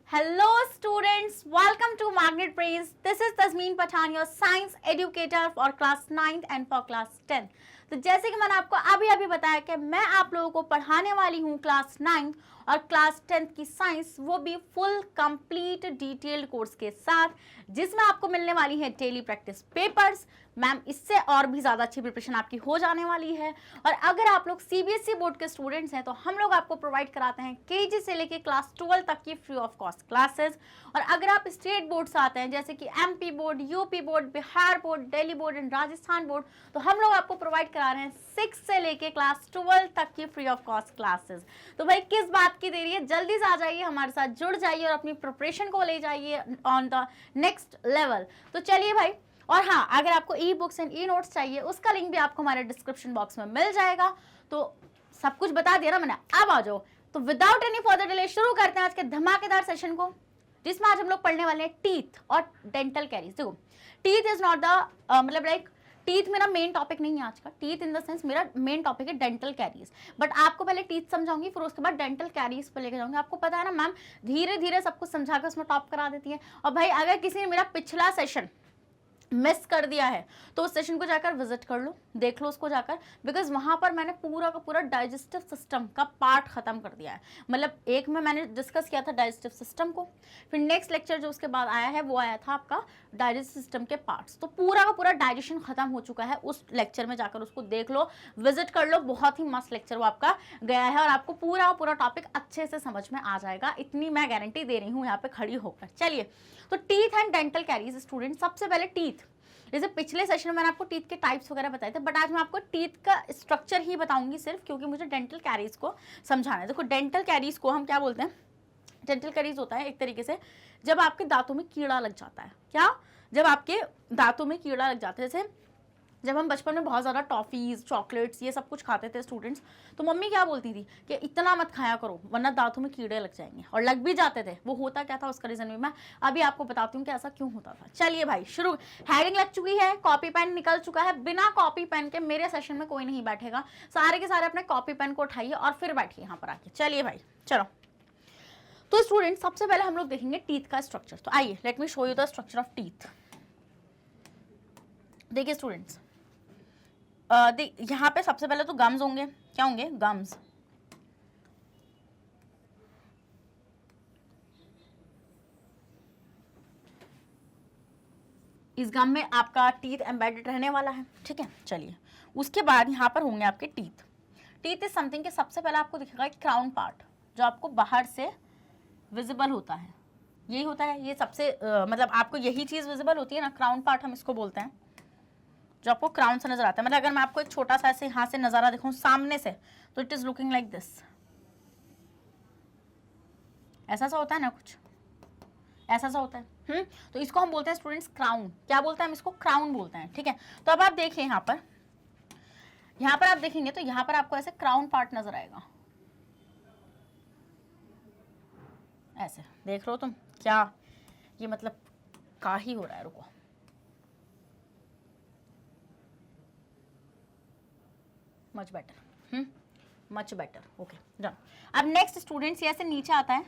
Hello students, welcome to Magnet Brains. This is Tasmeen Pathan, your science educator for class 9th and for class 10. तो जैसे कि मैंने आपको अभी बताया कि मैं आप लोगों को पढ़ाने वाली हूँ क्लास 9th और क्लास 10th की साइंस, वो भी फुल कंप्लीट डिटेल्ड कोर्स के साथ, जिसमें आपको मिलने वाली है डेली प्रैक्टिस पेपर्स। मैम इससे और भी ज़्यादा अच्छी प्रिपरेशन आपकी हो जाने वाली है। और अगर आप लोग सीबीएसई बोर्ड के स्टूडेंट्स हैं तो हम लोग आपको प्रोवाइड कराते हैं केजी से लेके क्लास 12 तक की फ्री ऑफ कॉस्ट क्लासेस। और अगर आप स्टेट बोर्ड से आते हैं जैसे कि MP board, UP board, Bihar board, Delhi board and Rajasthan board, तो हम लोग आपको प्रोवाइड करा रहे हैं 6 से लेके क्लास 12 तक की फ्री ऑफ कॉस्ट क्लासेस। तो भाई किस बात की देरी है, जल्दी से आ जाइए, हमारे साथ जुड़ जाइए और अपनी प्रिपरेशन को ले जाइए ऑन द नेक्स्ट लेवल। तो चलिए भाई, और हाँ, अगर आपको e books and e notes चाहिए उसका लिंक भी आपको हमारे डिस्क्रिप्शन बॉक्स में मिल जाएगा। तो सब कुछ बता दिया ना मैंने, अब आ जाओ। तो विदाउट एनी फर्दर डिले शुरू करते हैं आज के धमाकेदार सेशन को, जिसमें आज हम लोग पढ़ने वाले हैं टीथ और डेंटल कैरीज। देखो, टीथ इज नॉट द मतलब लाइक टीथ मेरा मेन टॉपिक नहीं है आज का। टीथ इन द सेंस मेरा मेन टॉपिक है डेंटल कैरीज, बट आपको पहले टीथ समझाऊंगी, फिर उसके बाद डेंटल कैरीज पे लेके जाऊंगी। आपको पता है ना मैम धीरे धीरे सब कुछ समझा कर उसमें टॉप करा देती है। और भाई अगर किसी ने मेरा पिछला सेशन मिस कर दिया है तो उस सेशन को जाकर विजिट कर लो, देख लो उसको जाकर, बिकॉज वहां पर मैंने पूरा का पूरा डाइजेस्टिव सिस्टम का पार्ट खत्म कर दिया है। मतलब एक में मैंने डिस्कस किया था डाइजेस्टिव सिस्टम को, फिर नेक्स्ट लेक्चर जो उसके बाद आया है वो आया था आपका डाइजेस्टिव सिस्टम के पार्ट्स। तो पूरा का पूरा डाइजेशन खत्म हो चुका है, उस लेक्चर में जाकर उसको देख लो, विजिट कर लो। बहुत ही मस्त लेक्चर वो आपका गया है और आपको पूरा पूरा टॉपिक अच्छे से समझ में आ जाएगा, इतनी मैं गारंटी दे रही हूँ यहाँ पे खड़ी होकर। चलिए, तो teeth and dental caries student, सबसे पहले टीथ। जैसे पिछले सेशन में मैंने आपको टीथ के टाइप्स वगैरह बताए थे, बट आज मैं आपको टीथ का स्ट्रक्चर ही बताऊंगी सिर्फ, क्योंकि मुझे डेंटल कैरीज को समझाना है। देखो, डेंटल कैरीज को हम क्या बोलते हैं? डेंटल कैरीज होता है एक तरीके से जब आपके दांतों में कीड़ा लग जाता है। क्या? जब आपके दांतों में कीड़ा लग जाता है। जैसे जब हम बचपन में बहुत ज़्यादा टॉफ़ीज़, चॉकलेट्स ये सब कुछ खाते थे स्टूडेंट्स, तो मम्मी क्या बोलती थी कि इतना मत खाया करो वरना दांतों में कीड़े लग जाएंगे, और लग भी जाते थे। वो होता क्या था उसका रीज़न भी मैं अभी आपको बताती हूँ कि ऐसा क्यों होता था। चलिए भाई शुरू, हेडिंग लग चुकी है, कॉपी पेन निकल चुका है। बिना कॉपी पेन के मेरे सेशन में कोई नहीं बैठेगा, सारे के सारे अपने कॉपी पेन को उठाइए और फिर बैठिए यहाँ पर आके। चलिए भाई चलो, तो स्टूडेंट सबसे पहले हम लोग देखेंगे टीथ का स्ट्रक्चर। तो आइए, let me show you the structure of teeth. देखिए स्टूडेंट्स, यहाँ पे सबसे पहले तो गम्स होंगे। क्या होंगे? गम्स। इस गम में आपका टीथ एम्बेडेड रहने वाला है, ठीक है। चलिए, उसके बाद यहाँ पर होंगे आपके टीथ। टीथ इज समथिंग के सबसे पहले आपको दिखेगा एक क्राउन पार्ट जो आपको बाहर से विजिबल होता है। यही होता है, ये सबसे मतलब आपको यही चीज़ विजिबल होती है ना, क्राउन पार्ट हम इसको बोलते हैं, जो आपको क्राउन से नजर आता है। मतलब अगर मैं आपको एक छोटा सा ऐसे यहाँ से नज़ारा दिखाऊं सामने से, तो it is looking like this. ऐसा सा होता है ना, कुछ ऐसा सा होता है। तो इसको हम बोलते हैं स्टूडेंट्स क्राउन। क्या बोलते हैं हम इसको? क्राउन बोलते हैं, ठीक है। तो अब आप देखिए यहाँ पर आप देखेंगे तो यहाँ पर आपको ऐसे क्राउन पार्ट नजर आएगा। ऐसे देख रहे हो तुम? क्या ये मतलब का ही हो रहा है? रुको, much better, much better, okay done. अब नेक्स्ट स्टूडेंट्स, ये ऐसे नीचे आता है,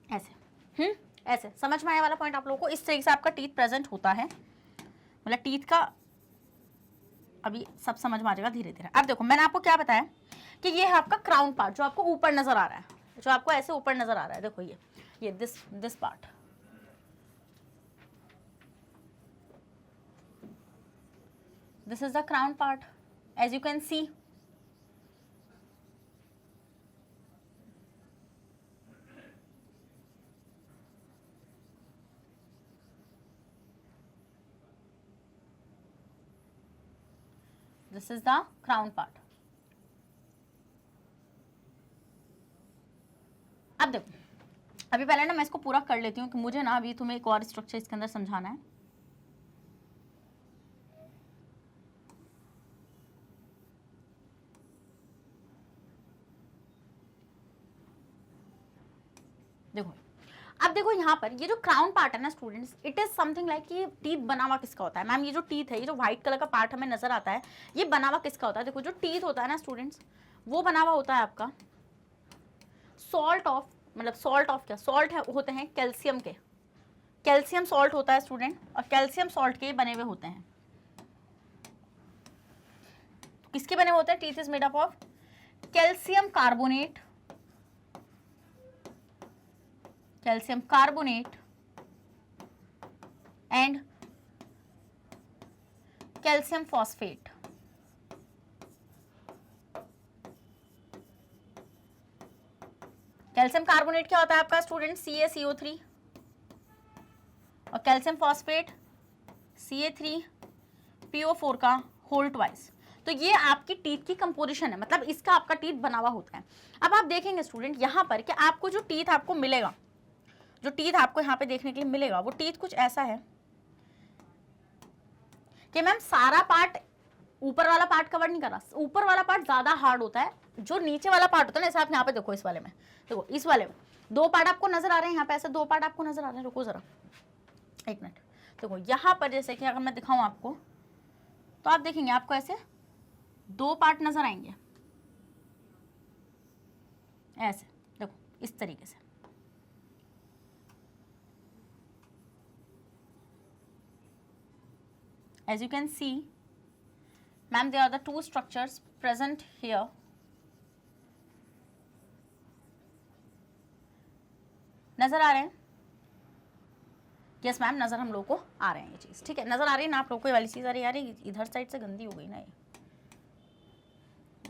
ऐसे। ऐसे समझ में आने वाला पॉइंट आप लोगों को? इस तरीके से आपका टीथ प्रेजेंट होता है। मतलब टीथ का अभी सब समझ में आ जाएगा धीरे धीरे। अब देखो, मैंने आपको क्या बताया कि ये है आपका क्राउन पार्ट जो आपको ऊपर नजर आ रहा है, जो आपको ऐसे ऊपर नजर आ रहा है। देखो ये this part, this is the crown part, as you can see. This is the crown part. अब देखो, अभी पहले ना मैं इसको पूरा कर लेती हूँ कि मुझे ना अभी तुम्हें एक और स्ट्रक्चर इसके अंदर समझाना है। देखो, अब देखो यहाँ पर ये जो क्राउन पार्ट है ना students, it is something like ये टीथ बना हुआ किसका होता है मैम? ये जो टीथ है, ये जो व्हाइट कलर का पार्ट हमें नजर आता है, ये बना हुआ किसका होता है? देखो जो टीथ होता है ना स्टूडेंट्स, वो बना हुआ होता है आपका सॉल्ट ऑफ, मतलब सॉल्ट ऑफ क्या, सॉल्ट है, होते हैं कैल्शियम के, कैल्शियम सॉल्ट होता है स्टूडेंट, और कैल्शियम सॉल्ट के बने हुए होते हैं। किसके बने होते हैं? Teeth is made up of calcium carbonate, calcium carbonate and calcium phosphate. Calcium carbonate क्या होता है आपका स्टूडेंट? CaCO3, और कैल्शियम फॉस्फेट Ca3PO4 का होल ट्वाइस। तो ये आपकी टीथ की कंपोजिशन है, मतलब इसका आपका टीथ बना हुआ होता है। अब आप देखेंगे स्टूडेंट यहाँ पर कि आपको जो टीथ आपको मिलेगा, जो टीथ आपको यहाँ पे देखने के लिए मिलेगा, वो टीथ कुछ ऐसा है कि मैम सारा पार्ट, ऊपर वाला पार्ट कवर नहीं कर रहा, ऊपर वाला पार्ट ज्यादा हार्ड होता है, जो नीचे वाला पार्ट होता है ना, जैसे आप यहाँ पे देखो, इस वाले में देखो, इस वाले में दो पार्ट आपको नजर आ रहे हैं, यहाँ पे ऐसे दो पार्ट आपको नजर आ रहे हैं। रुको जरा एक मिनट, देखो यहाँ पर जैसे कि अगर मैं दिखाऊं आपको, तो आप देखेंगे आपको ऐसे दो पार्ट नजर आएंगे, ऐसे देखो इस तरीके से। As you can see, ma'am, there are the two structures present here. नजर आ रहे हैं? यस मैम, नजर हम लोग को आ रहे हैं ये चीज, ठीक है, नजर आ रही है ना आप लोग को ये वाली चीज? अरे यार इधर साइड से गंदी हो गई ना, ये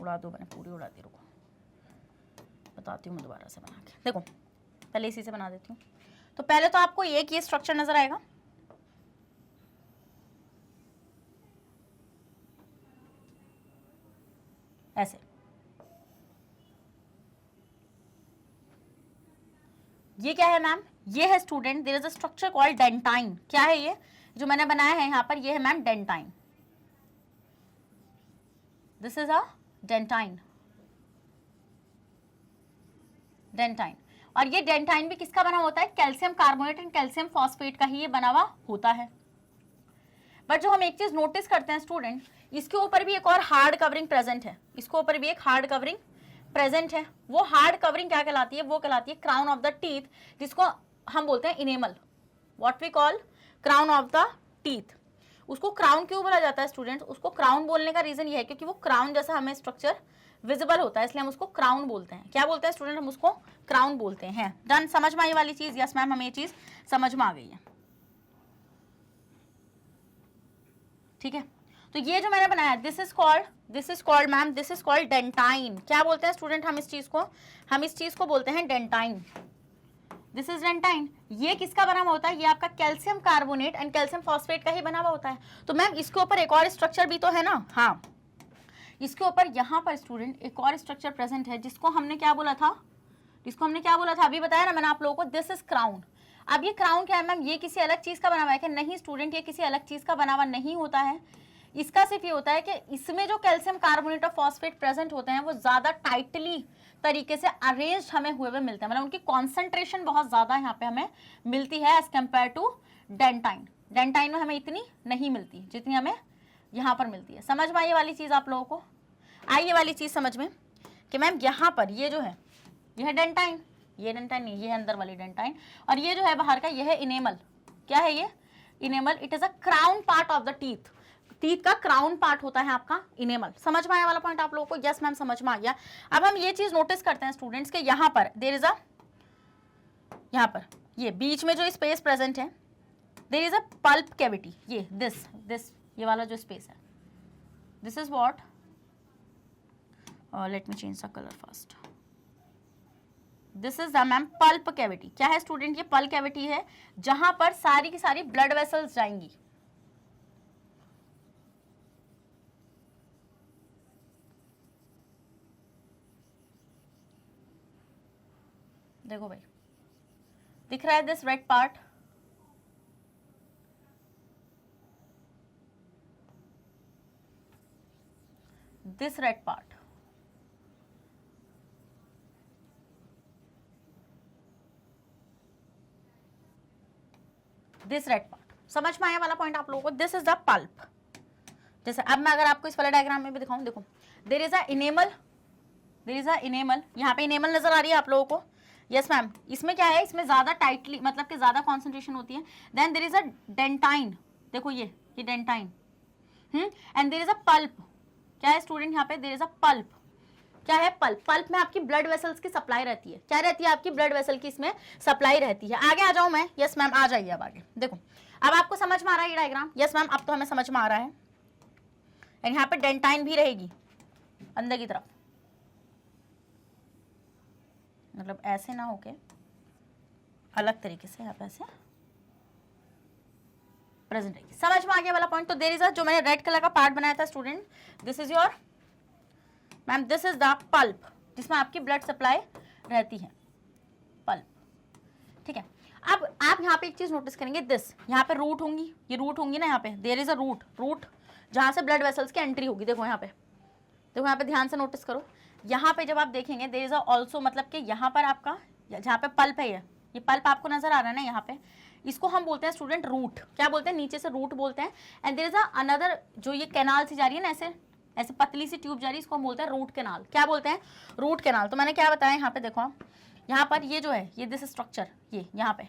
उड़ा दो, मैंने पूरी उड़ा दी। रुको बताती हूँ मैं दोबारा से बना के। देखो पहले इसी से बना देती हूँ। तो पहले तो आपको एक ये स्ट्रक्चर नजर आएगा, ऐसे। ये क्या है मैम? ये है student, there is a structure called dentine. क्या है ये जो मैंने बनाया है यहाँ पर? ये है ma'am dentine. This is a dentine, dentine. और ये डेंटाइन भी किसका बना होता है? Calcium carbonate and calcium phosphate का ही ये बना हुआ होता है। बट जो हम एक चीज नोटिस करते हैं स्टूडेंट, इसके ऊपर भी एक और हार्ड कवरिंग प्रेजेंट है, इसके ऊपर भी एक हार्ड कवरिंग प्रेजेंट है। वो हार्ड कवरिंग क्या कहलाती है? वो कहलाती है क्राउन ऑफ द टीथ, जिसको हम बोलते हैं enamel. What we call crown of the teeth. उसको क्राउन क्यों बोला जाता है स्टूडेंट? उसको क्राउन बोलने का रीजन ये है क्योंकि वो क्राउन जैसा हमें स्ट्रक्चर विजिबल होता है, इसलिए हम उसको क्राउन बोलते हैं। क्या बोलते हैं स्टूडेंट? हम उसको क्राउन बोलते हैं। डन, समझ में आई वाली चीज? यस मैम, हमें ये चीज समझ में आ गई है, ठीक है। तो ये जो मैंने बनाया, this is called ma'am, this is called dentine. क्या बोलते हैं स्टूडेंट हम इस चीज को? हम इस चीज को बोलते हैं डेंटाइन। This is dentine. ये किसका बना हुआ होता है? ये आपका calcium carbonate and calcium phosphate का ही बना हुआ होता है। तो मैम इसके ऊपर एक और स्ट्रक्चर भी तो है ना? हाँ, इसके ऊपर यहाँ पर स्टूडेंट एक और स्ट्रक्चर प्रेजेंट है, जिसको हमने क्या बोला था? अभी बताया ना मैंने आप लोगों को, दिस इज क्राउन। अब ये क्राउन क्या है मैम? ये किसी अलग चीज का बना हुआ है क्या? नहीं स्टूडेंट, ये किसी अलग चीज का बना हुआ नहीं होता है। इसका सिर्फ ये होता है कि इसमें जो कैल्शियम कार्बोनेट और फॉस्फेट प्रेजेंट होते हैं वो ज्यादा टाइटली तरीके से अरेंज हमें हुए मिलते हैं, मतलब उनकी कॉन्सेंट्रेशन बहुत ज्यादा यहाँ पे हमें मिलती है as compare to dentine. Dentine में हमें इतनी नहीं मिलती जितनी हमें यहाँ पर मिलती है। समझ में आई ये वाली चीज आप लोगों को? आई ये वाली चीज समझ में कि मैम यहाँ पर ये जो है, ये है डेंटाइन, ये डेंटाइन नहीं, ये है अंदर वाली डेंटाइन, और ये जो है बाहर का, ये है इनेमल। क्या है ये? Enamel. It is a crown part of the teeth. Teeth का क्राउन पार्ट होता है आपका इनेमल। समझ में आया वाला पॉइंट आप लोगों को? यस मैम, समझ में आ गया। अब हम ये चीज नोटिस करते हैं स्टूडेंट्स के यहाँ पर देयर इज अ, यहाँ पर ये बीच में जो स्पेस प्रेजेंट है, there is a pulp cavity. ये दिस ये वाला जो स्पेस है, this is what, let me change the colour first. This is the ma'am pulp cavity. क्या है स्टूडेंट? ये पल्प कैविटी है जहां पर सारी की सारी ब्लड वेसल्स जाएंगी। देखो भाई, दिख रहा है this red part? This red part, this red part. समझ में आया वाला पॉइंट आप लोगों को? This is the pulp. जैसे अब मैं अगर आपको इस वाले डायग्राम में भी दिखाऊं, देखो there is a enamel, there is a enamel, यहाँ पे इनेमल नजर आ रही है आप लोगों को? Yes ma'am. इसमें क्या है, इसमें ज्यादा टाइटली मतलब कि ज्यादा कॉन्सेंट्रेशन होती है। Then there is a dentine, देखो ये dentine, and there is a pulp. क्या है स्टूडेंट यहाँ पे? There is a pulp. क्या है? पल्प। पल्प में आपकी ब्लड वेसल्स की सप्लाई रहती है। क्या रहती है? आपकी ब्लड वेसल की इसमें सप्लाई रहती है। आगे आ जाऊं मैं? यस मैम आ जाइए अब आगे। देखो अब आपको समझ में आ रहा है ये डायग्राम? यस मैम अब तो हमें समझ में आ रहा है। एंड यहाँ पे डेंटाइन भी रहेगी अंदर की तरफ, मतलब ऐसे ना होके अलग तरीके से यहाँ पे ऐसे प्रेजेंट रहेगी। समझ में आ गया वाला पॉइंट? तो देयर इज अ, जो मैंने रेड कलर का पार्ट बनाया था student, this is your ma'am, this is the pulp, जिसमें आपकी ब्लड सप्लाई रहती है, पल्प। ठीक है, अब आप यहाँ पे एक चीज नोटिस करेंगे, दिस यहाँ पे रूट होंगी, ये रूट होंगी ना, यहाँ पे there is a root, root जहाँ से ब्लड वेसल्स की एंट्री होगी। देखो यहाँ पे, देखो यहाँ पे ध्यान से नोटिस करो, यहाँ पे जब आप देखेंगे देयर इज अ ऑल्सो, मतलब कि यहाँ पर आपका जहाँ पे पल्प है, ये पल्प आपको नजर आ रहा है ना यहाँ पे, इसको हम बोलते हैं स्टूडेंट रूट। क्या बोलते हैं? नीचे से रूट बोलते हैं। And there is a another, जो ये कैनाल से जा रही है ना, ऐसे ऐसे पतली सी ट्यूब जा रही है, इसको हम बोलते हैं रूट कैनाल। क्या बोलते हैं? Root canal. तो मैंने क्या बताया यहाँ पे, देखो आप यहाँ पर ये जो है, ये दिस स्ट्रक्चर, ये यहाँ पे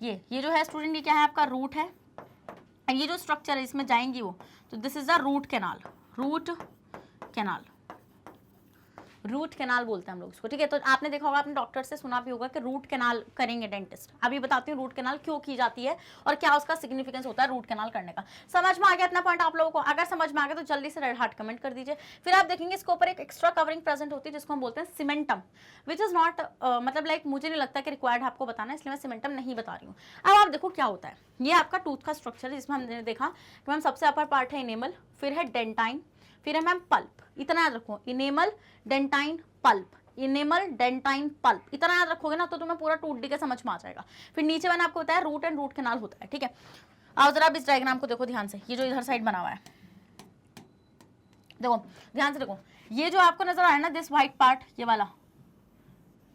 ये जो है स्टूडेंट, ये क्या है? आपका रूट है। एंड ये जो स्ट्रक्चर है इसमें जाएंगी वो, तो this is the root canal, root canal, root canal बोलते हैं हम लोग इसको। ठीक है, तो आपने देखा होगा, आपने डॉक्टर से सुना भी होगा कि रूट कैनाल करेंगे डेंटिस्ट। अभी बताती हूँ रूट कैनाल क्यों की जाती है और क्या उसका सिग्निफिकेंस होता है रूट कैनाल करने का। समझ में आ गया इतना पॉइंट आप लोगों को? अगर समझ में आ गया तो जल्दी से रेड हार्ट कमेंट कर दीजिए। फिर आप देखेंगे इसके ऊपर एक एक्स्ट्रा कवरिंग प्रेजेंट होती है जिसको हम बोलते हैं सीमेंटम, विच इज नॉट मतलब लाइक मुझे नहीं लगता कि रिक्वायर्ड आपको बताना है, इसलिए मैं सीमेंटम नहीं बता रही हूँ। अब आप देखो क्या होता है, ये आपका टूथ का स्ट्रक्चर है जिसमें हमने देखा कि मैम सबसे अपर पार्ट है इनेमल, फिर है डेंटाइन, फिर है मैम पल्प। इतना याद रखो, enamel dentine pulp, enamel dentine pulp, इतना याद रखोगे ना तो तुम्हें पूरा टूट डी के समझ में आ जाएगा। फिर नीचे मैंने आपको बताया रूट एंड रूट कैनाल होता है। ठीक है, आओ जरा अब इस डायग्राम को देखो ध्यान से, ये जो इधर साइड बना हुआ है, देखो ध्यान से देखो, ये जो आपको नजर आ रहा है ना, दिस व्हाइट पार्ट, ये वाला,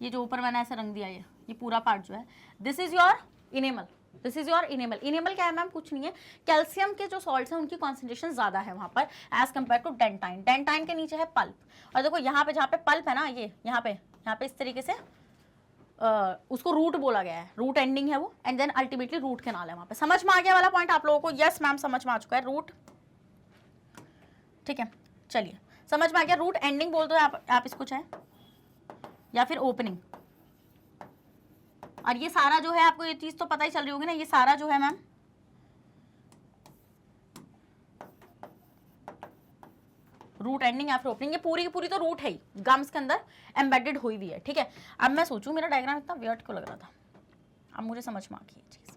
ये जो ऊपर मैंने ऐसा रंग दिया, ये पूरा पार्ट जो है, this is your enamel, this is your enamel. Enamel क्या है मैम? कुछ नहीं है, कैल्शियम के जो सॉल्ट्स हैं उनकी कॉन्सेंट्रेशन ज्यादा है वहां पर as compare to dentine. Dentine के नीचे है पल्प, और देखो यहाँ पे जहाँ पे पल्प है ना, ये यहाँ पे इस तरीके से उसको रूट बोला गया है, रूट एंडिंग है वो, and then ultimately root canal है वहां पे। समझ में आ गया वाला पॉइंट आप लोगों को? यस मैम समझ में आ चुका है, रूट। ठीक है, चलिए समझ में आ गया। रूट एंडिंग बोल दो आप इसको चाहे, या फिर ओपनिंग। और ये सारा जो है, आपको ये चीज तो पता ही चल रही होगी ना, ये सारा जो है मैम रूट एंडिंग या फिर ओपनिंग, ये पूरी की पूरी तो रूट है ही, गम्स के अंदर एम्बेडेड हुई हुई है। ठीक है, अब मैं सोचूं मेरा डायग्राम इतना वियर्ड क्यों लग रहा था, अब मुझे समझ में आ गई ये चीज।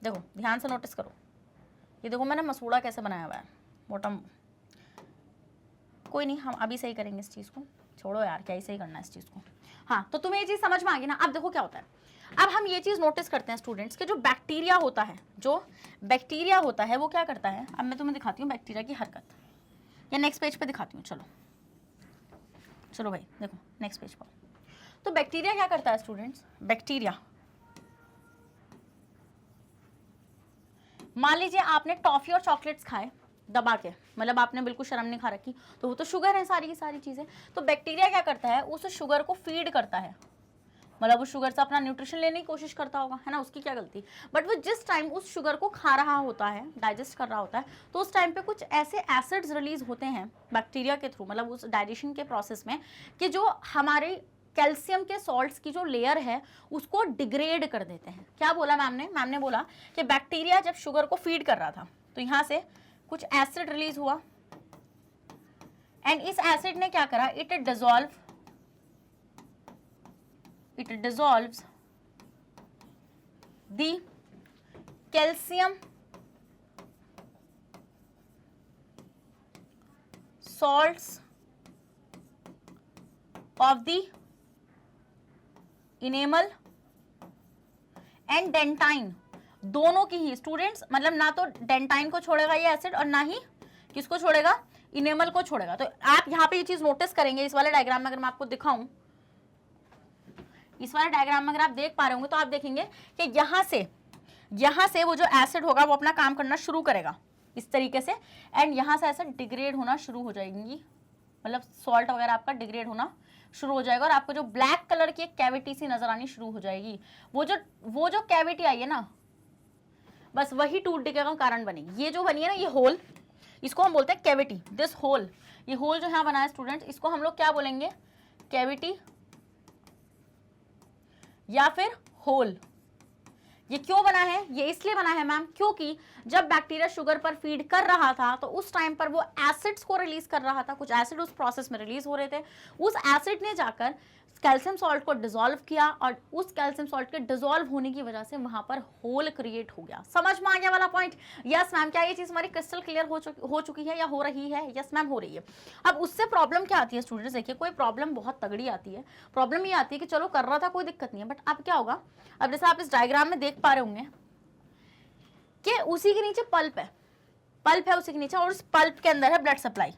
देखो ध्यान से नोटिस करो, ये देखो मैंने मसूड़ा कैसे बनाया हुआ है, मोटा। कोई नहीं, हम अभी सही करेंगे इस चीज को, छोड़ो यार, क्या ही सही करना है इस चीज को। हाँ, तो तुम्हें ये चीज समझ में आ गई ना? अब देखो क्या होता है, अब हम ये चीज नोटिस करते हैं स्टूडेंट्स के, जो बैक्टीरिया होता है, जो बैक्टीरिया होता है वो क्या करता है। अब मैं तुम्हें दिखाती हूँ बैक्टीरिया की हरकत, या नेक्स्ट पेज पे दिखाती हूँ। चलो भाई देखो नेक्स्ट पेज पर। तो बैक्टीरिया क्या करता है स्टूडेंट्स, बैक्टीरिया, मान लीजिए आपने टॉफी और चॉकलेट्स खाए दबा के, मतलब आपने बिल्कुल शर्म नहीं खा रखी, तो वो तो शुगर है सारी की सारी चीजें। तो बैक्टीरिया क्या करता है, उस शुगर को फीड करता है, मतलब उस शुगर से अपना न्यूट्रिशन लेने की कोशिश करता होगा, है ना, उसकी क्या गलती। बट वो जिस टाइम उस शुगर को खा रहा होता है, डाइजेस्ट कर रहा होता है, तो उस टाइम पे कुछ ऐसे एसिड्स रिलीज होते हैं बैक्टीरिया के थ्रू, मतलब उस डाइजेशन के प्रोसेस में, कि जो हमारे कैल्शियम के सॉल्ट्स की जो लेयर है उसको डिग्रेड कर देते हैं। क्या बोला मैम ने? मैम ने बोला कि बैक्टीरिया जब शुगर को फीड कर रहा था तो यहाँ से कुछ एसिड रिलीज हुआ, एंड इस एसिड ने क्या करा, it dissolves the calcium salts of the enamel and dentine, दोनों की ही स्टूडेंट्स, मतलब ना तो डेंटाइन को छोड़ेगा ये एसिड और ना ही किसको छोड़ेगा, इनेमल को छोड़ेगा। तो आप यहाँ पे ये चीज नोटिस करेंगे, इस वाले डायग्राम में अगर मैं आपको दिखाऊं, इस वाले डायग्राम में अगर आप देख पा रहे होंगे तो आप देखेंगे कि यहाँ से यहाँ से वो जो एसिड होगा वो अपना काम करना शुरू करेगा इस तरीके से, एंड यहाँ से ऐसा डिग्रेड होना शुरू हो जाएंगी, मतलब सॉल्ट वगैरह आपका डिग्रेड होना शुरू हो जाएगा और आपको जो ब्लैक कलर की एक कैविटी सी नजर आनी शुरू हो जाएगी। वो जो कैविटी आई है ना, बस वही टूट डिके का कारण बनेगी। ये जो बनी है ना, ये होल, इसको हम बोलते हैं कैविटी। दिस होल, ये होल जो यहाँ बना है स्टूडेंट, इसको हम लोग क्या बोलेंगे? कैविटी या फिर होल। ये क्यों बना है? ये इसलिए बना है मैम क्योंकि जब बैक्टीरिया शुगर पर फीड कर रहा था तो उस टाइम पर वो एसिड्स को रिलीज कर रहा था, कुछ एसिड उस प्रोसेस में रिलीज हो रहे थे। उस एसिड ने जाकर कैल्शियम सॉल्ट को डिसॉल्व किया और उस कैल्शियम सॉल्ट के डिसॉल्व होने की वजह से वहां पर होल क्रिएट हो गया। समझ में आ गया वाला पॉइंट? Yes ma'am. क्या ये चीज हमारी क्रिस्टल क्लियर हो चुकी है या हो रही है? यस मैम, हो रही है। अब उससे प्रॉब्लम क्या आती है स्टूडेंट्स? देखिए, कोई प्रॉब्लम बहुत तगड़ी आती है। प्रॉब्लम ये आती है कि चलो कर रहा था, कोई दिक्कत नहीं है, बट अब क्या होगा? अब जैसे आप इस डायग्राम में देख पा रहे होंगे कि उसी के नीचे पल्प है, पल्प है उसी के नीचे, और उस पल्प के अंदर है ब्लड सप्लाई।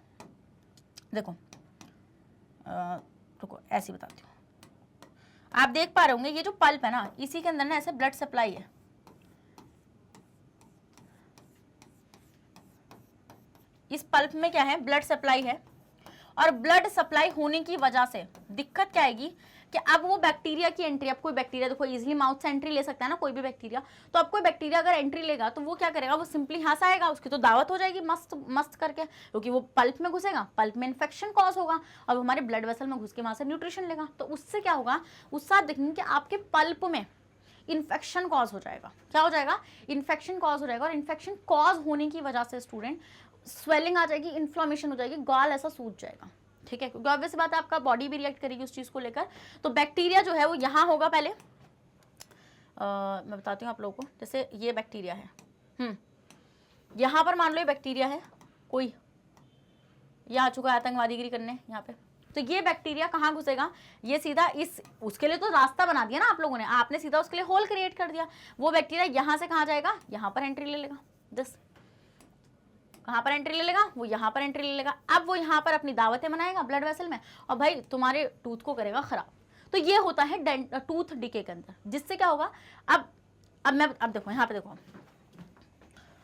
देखो रुको, ऐसे बताती हूँ। आप देख पा रहे होंगे ये जो पल्प है ना, इसी के अंदर ना ऐसे ब्लड सप्लाई है। इस पल्प में क्या है? ब्लड सप्लाई है। और ब्लड सप्लाई होने की वजह से दिक्कत क्या आएगी कि अब वो बैक्टीरिया की एंट्री, अब कोई बैक्टीरिया देखो इजीली माउथ से एंट्री ले सकता है ना कोई भी बैक्टीरिया, तो अब कोई बैक्टीरिया अगर एंट्री लेगा तो वो क्या करेगा? वो सिंपली यहाँ से आएगा, उसकी तो दावत हो जाएगी मस्त मस्त करके, क्योंकि वो पल्प में घुसेगा, पल्प में इन्फेक्शन कॉज होगा, अब हमारे ब्लड वेसल में घुस के वहां से न्यूट्रिशन लेगा, तो उससे क्या होगा? उस साथ देखेंगे कि आपके पल्प में इन्फेक्शन कॉज हो जाएगा। क्या हो जाएगा? इन्फेक्शन कॉज हो जाएगा। और इन्फेक्शन कॉज होने की वजह से स्टूडेंट स्वेलिंग आ जाएगी, इन्फ्लामेशन हो जाएगी, गाल ऐसा सूज जाएगा। ठीक है, क्योंकि ऑब्वियस बात है आपका बॉडी भी रिएक्ट करेगी उस चीज को लेकर। तो बैक्टीरिया जो है वो यहाँ होगा पहले। मैं बताती हूँ आप लोगों को, जैसे ये बैक्टीरिया है, यहाँ पर मान लो ये बैक्टीरिया है, कोई ये आ चुका है आतंकवादीगिरी करने यहाँ पे, तो ये बैक्टीरिया कहाँ घुसेगा? ये सीधा इस, उसके लिए तो रास्ता बना दिया ना आप लोगों ने, आपने सीधा उसके लिए होल क्रिएट कर दिया। वो बैक्टीरिया यहाँ से कहाँ जाएगा? यहाँ पर एंट्री ले लेगा। दिस कहाँ पर एंट्री ले लेगा? वो यहाँ पर एंट्री ले लेगा। अब वो यहाँ पर अपनी दावतें बनाएगा ब्लड वेसल में, और भाई तुम्हारे टूथ को करेगा खराब। तो ये होता है टूथ डिके के अंदर, जिससे क्या होगा? अब देखो यहाँ पे, देखो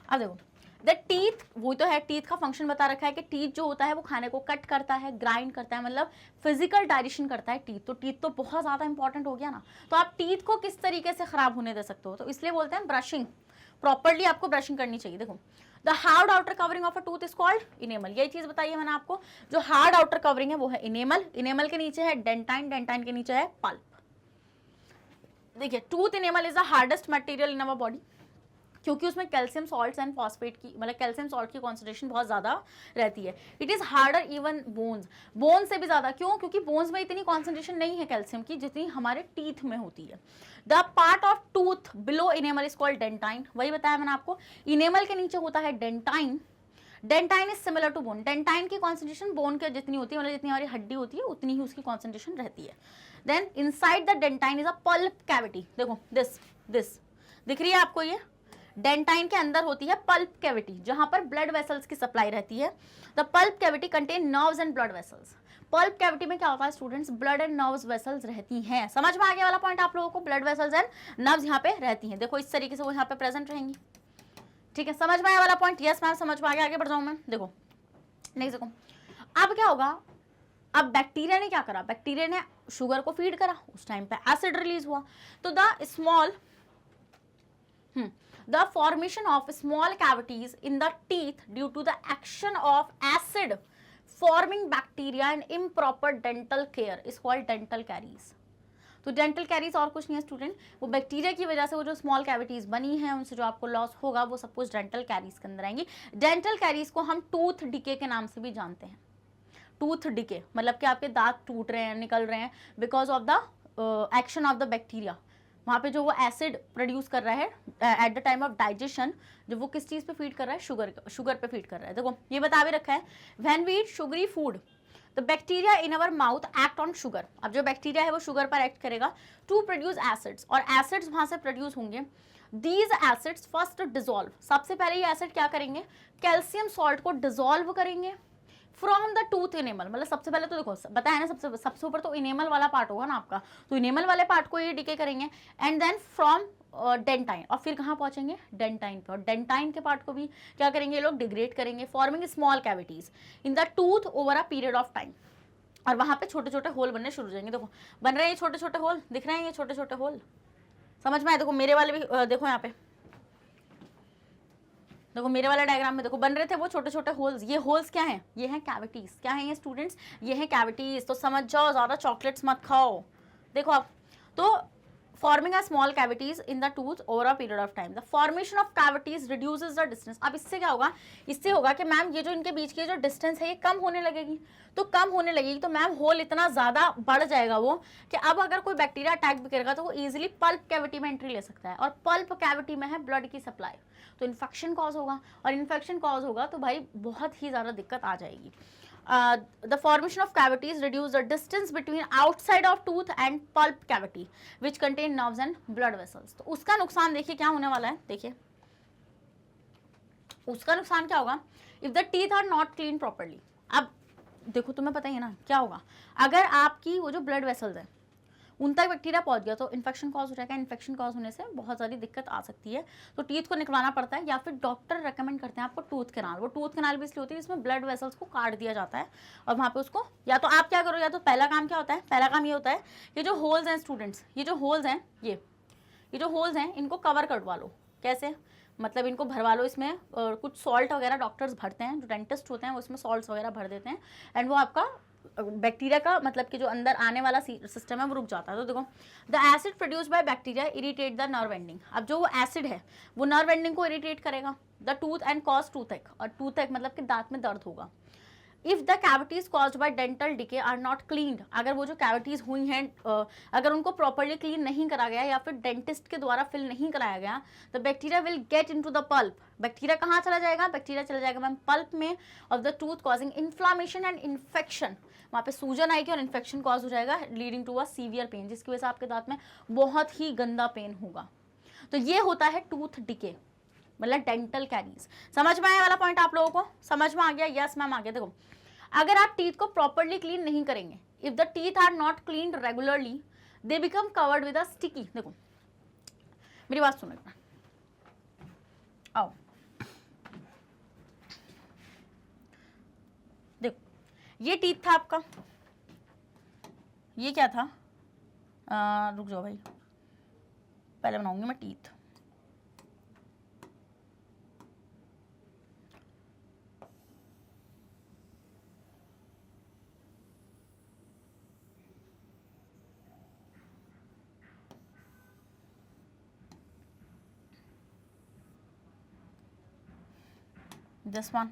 अब देखो, द टीथ, वो तो है, टीथ का फंक्शन बता रखा है कि टीथ जो होता है वो खाने को कट करता है, ग्राइंड करता है, मतलब फिजिकल डाइजेशन करता है टीथ। तो टीथ तो बहुत ज्यादा इंपॉर्टेंट हो गया ना। तो आप टीथ को किस तरीके से खराब होने दे सकते हो? तो इसलिए बोलते हैं ब्रशिंग, प्रॉपरली आपको ब्रशिंग करनी चाहिए। देखो, the hard outer covering of a tooth is called enamel. यही चीज बताइए मैंने आपको, जो हार्ड आउटर कवरिंग है वो है इनेमल। इनेमल के नीचे है डेंटाइन, डेंटाइन के नीचे है पल्प। देखिए, tooth enamel is the hardest material in our body, क्योंकि उसमें कैल्शियम सॉल्ट्स एंड फॉस्फेट की, मतलब कैल्शियम सॉल्ट की कॉन्सेंट्रेशन बहुत ज्यादा रहती है। It is harder even bones, bone से भी ज्यादा। क्यों? क्योंकि बोन्स में इतनी कॉन्सेंट्रेशन नहीं है कैल्शियम की जितनी हमारे टीथ में होती है। The part of tooth below enamel is called dentine. वही बताया मैंने आपको, इनेमल के नीचे होता है dentine. Dentine is similar to bone. Dentine की कॉन्सेंट्रेशन बोन के जितनी होती है, मतलब जितनी हमारी हड्डी होती है उतनी ही उसकी कॉन्सेंट्रेशन रहती है। Then inside the dentine is a pulp cavity. देखो दिस दिख रही है आपको, ये डेंटाइन के अंदर होती है पल्प कैविटी, जहां पर ब्लड वेसल्स की सप्लाई रहती है। The pulp cavity contain nerves and blood vessels. Pulp cavity में क्या होता है students? Blood and nerves vessels रहती हैं। समझ में आ गया वाला पॉइंट आप लोगों को? ब्लड वेसल्स एंड नर्व्स यहाँ पे रहती हैं। देखो इस तरीके से वो यहाँ पे प्रेजेंट रहेंगी। ठीक है, समझ में आया वाला पॉइंट? यस मैम, समझ में आ गया। आगे बढ़ जाऊँ मैं। देखो नेक्स्ट देखो, अब क्या होगा? अब बैक्टीरिया ने क्या करा? बैक्टीरिया ने शुगर को फीड करा, उस टाइम पे एसिड रिलीज हुआ। तो the formation of small cavities in the teeth due to the action of acid forming bacteria and improper dental care is called dental caries. तो डेंटल कैरीज और कुछ नहीं है स्टूडेंट, वो बैक्टीरिया की वजह से वो जो स्मॉल कैविटीज बनी है उनसे जो आपको लॉस होगा वो सब कुछ डेंटल कैरीज के अंदर आएंगी। डेंटल कैरीज को हम टूथ डिके के नाम से भी जानते हैं। टूथ डिके मतलब कि आपके दांत टूट रहे हैं, निकल रहे हैं, because of the action of the bacteria. वहाँ पे जो वो एसिड प्रोड्यूस कर रहा है at the time of digestion, जो वो किस चीज़ पे फीड कर रहा है? शुगर पे फीड कर रहा है। देखो ये बता भी रखा है, when we eat sugary food the bacteria in our mouth act on sugar. अब जो बैक्टीरिया है वो शुगर पर एक्ट करेगा टू प्रोड्यूस एसिड्स, और एसिड्स वहाँ से प्रोड्यूस होंगे। दीज एसिड्स फर्स्ट डिजोल्व, सबसे पहले ये एसिड क्या करेंगे? कैल्शियम सॉल्ट को डिजोल्व करेंगे फ्रॉम द टूथ इनेमल। मतलब सबसे पहले तो देखो बताया ना, सबसे ऊपर तो इनेमल वाला पार्ट होगा ना आपका, तो इनेमल वाले पार्ट को ये डिके करेंगे, एंड देन फ्रॉम डेंटाइन, और फिर कहाँ पहुंचेंगे, डेंटाइन पे, और डेंटाइन के पार्ट को भी क्या करेंगे ये लोग, डिग्रेड करेंगे, forming small cavities in the tooth over a period of time, और वहां पे छोटे छोटे होल बनने शुरू हो जाएंगे। देखो बन रहे हैं ये छोटे छोटे होल, दिख रहे हैं ये छोटे छोटे होल, समझ में आए? देखो मेरे वाले भी देखो यहाँ पे, देखो मेरे वाला डायग्राम में देखो बन रहे थे वो छोटे छोटे होल्स। ये होल्स क्या हैं, ये हैं कैविटीज। क्या है ये स्टूडेंट्स, ये हैं कैविटीज। तो समझ जाओ, ज्यादा चॉकलेट्स मत खाओ। देखो आप, तो forming a small cavities in the tooth over a period of time. The formation of cavities reduces the distance. अब इससे क्या होगा, इससे होगा कि मैम ये जो इनके बीच की जो डिस्टेंस है ये कम होने लगेगी। तो कम होने लगेगी तो मैम होल इतना ज़्यादा बढ़ जाएगा वो कि अब अगर कोई बैक्टीरिया अटैक भी करेगा तो वो इजीली पल्प कैविटी में एंट्री ले सकता है, और पल्प कैविटी में है ब्लड की सप्लाई, तो इन्फेक्शन कॉज होगा, और इन्फेक्शन कॉज होगा तो भाई बहुत ही ज़्यादा दिक्कत आ जाएगी। The formation of cavities reduce the distance between outside of tooth and pulp cavity which contain nerves and blood vessels. तो उसका नुकसान देखिए क्या होने वाला है, देखिए उसका नुकसान क्या होगा, if the teeth are not cleaned properly। अब देखो तुम्हें पता ही है ना क्या होगा, अगर आपकी वो जो ब्लड वेसल्स है उन तक बैक्टीरिया पहुंच गया तो इन्फेक्शन कॉज हो जाएगा। इन्फेक्शन कॉज होने से बहुत सारी दिक्कत आ सकती है, तो टीथ को निकलवाना पड़ता है, या फिर डॉक्टर रेकमेंड करते हैं आपको टूथ कैनाल। वो टूथ कैनाल भी इसलिए होती है इसमें ब्लड वेसल्स को काट दिया जाता है, और वहाँ पे उसको, या तो आप क्या करो, या तो पहला काम क्या होता है, पहला काम ये होता है कि जो होल्स हैं स्टूडेंट्स, ये जो होल्स हैं ये जो होल्स हैं इनको कवर करवा लो। कैसे, मतलब इनको भरवा लो इसमें, कुछ सॉल्ट वगैरह डॉक्टर्स भरते हैं, जो डेंटिस्ट होते हैं वो इसमें सॉल्ट्स वगैरह भर देते हैं, एंड वो आपका बैक्टीरिया का मतलब कि जो अंदर आने वाला सिस्टम है वो रुक जाता है। तो देखो the acid produce by bacteria irritate the nerve ending. अब जो वो एसिड है वो नर्व एंडिंग को इरिटेट करेगा, the tooth and cause toothache, और टूथएक मतलब कि दांत में दर्द होगा। If the cavities caused by dental decay are not cleaned, अगर वो जो कैविटीज हुई हैं अगर उनको प्रॉपर्ली क्लीन नहीं करा गया या फिर डेंटिस्ट के द्वारा फिल नहीं कराया गया, the bacteria will get into the pulp. Bacteria कहाँ चला जाएगा, बैक्टीरिया चला जाएगा मैम पल्प में of the tooth, causing inflammation and infection. वहाँ पे सूजन आएगी और इन्फेक्शन कॉज हो जाएगा, leading to a severe pain, जिसकी वजह से आपके दांत में बहुत ही गंदा पेन होगा। तो ये होता है टूथ डिके, मतलब डेंटल कैरीज। समझ में आया वाला पॉइंट आप लोगों को, समझ में आ गया? यस मैम आ गया। देखो अगर आप टीथ को प्रॉपर्ली क्लीन नहीं करेंगे, if the teeth are not cleaned regularly they become covered with a sticky. देखो मेरी बात सुनो, आओ देखो ये टीथ था आपका, ये क्या था, रुक जाओ भाई पहले बनाऊंगी मैं टीथ। This one,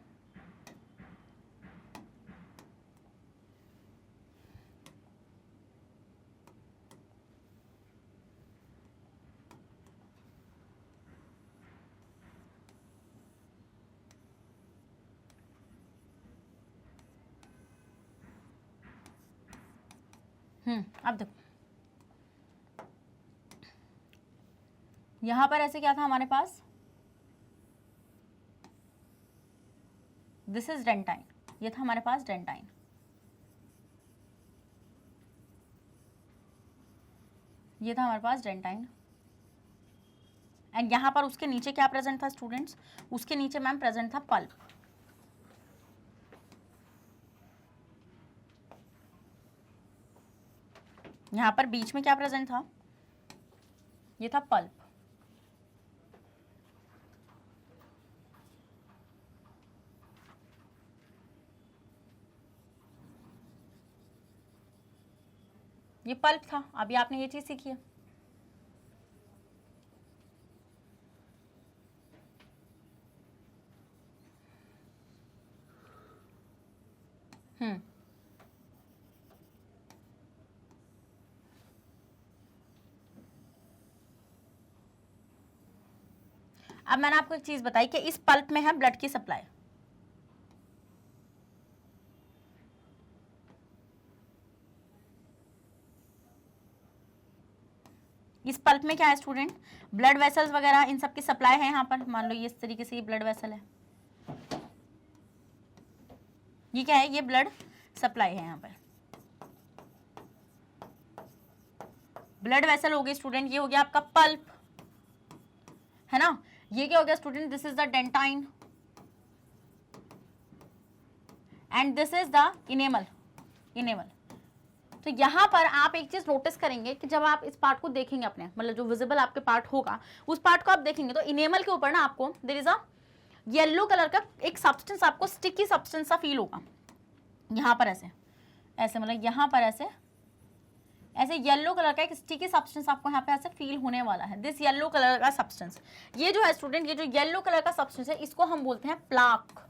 अब देखो यहां पर ऐसे क्या था हमारे पास, दिस इज डेंटाइन, ये था हमारे पास डेंटाइन, ये था हमारे पास डेंटाइन, एंड यहां पर उसके नीचे क्या प्रेजेंट था स्टूडेंट्स, उसके नीचे मैम प्रेजेंट था पल्प। यहां पर बीच में क्या प्रेजेंट था, ये था पल्प। ये पल्प था, अभी आपने ये चीज सीखी है। अब मैंने आपको एक चीज बताई कि इस पल्प में है ब्लड की सप्लाई, इस पल्प में क्या है स्टूडेंट, ब्लड वेसल्स वगैरह इन सब की सप्लाई है। यहाँ पर मान लो ये इस तरीके से ये ब्लड वेसल है, ये क्या है, ये ब्लड सप्लाई है। यहाँ पर ब्लड वेसल हो गई स्टूडेंट, ये हो गया आपका पल्प, है ना। ये क्या हो गया student, this is the dentine and this is the enamel. तो यहाँ पर आप एक चीज नोटिस करेंगे कि जब आप इस पार्ट को देखेंगे अपने, मतलब जो विजिबल आपके पार्ट होगा उस पार्ट को आप देखेंगे तो इनेमल के ऊपर ना आपको there is a yellow colour का एक सब्सटेंस, आपको स्टिकी सब्सटेंस सा फील होगा यहाँ पर ऐसे मतलब यहाँ पर ऐसे येलो कलर का एक स्टिकी सब्सटेंस आपको यहाँ पे ऐसे फील होने वाला है। दिस येलो कलर का सब्सटेंस, ये जो है स्टूडेंट, ये जो येलो कलर का सब्सटेंस है इसको हम बोलते हैं प्लाक।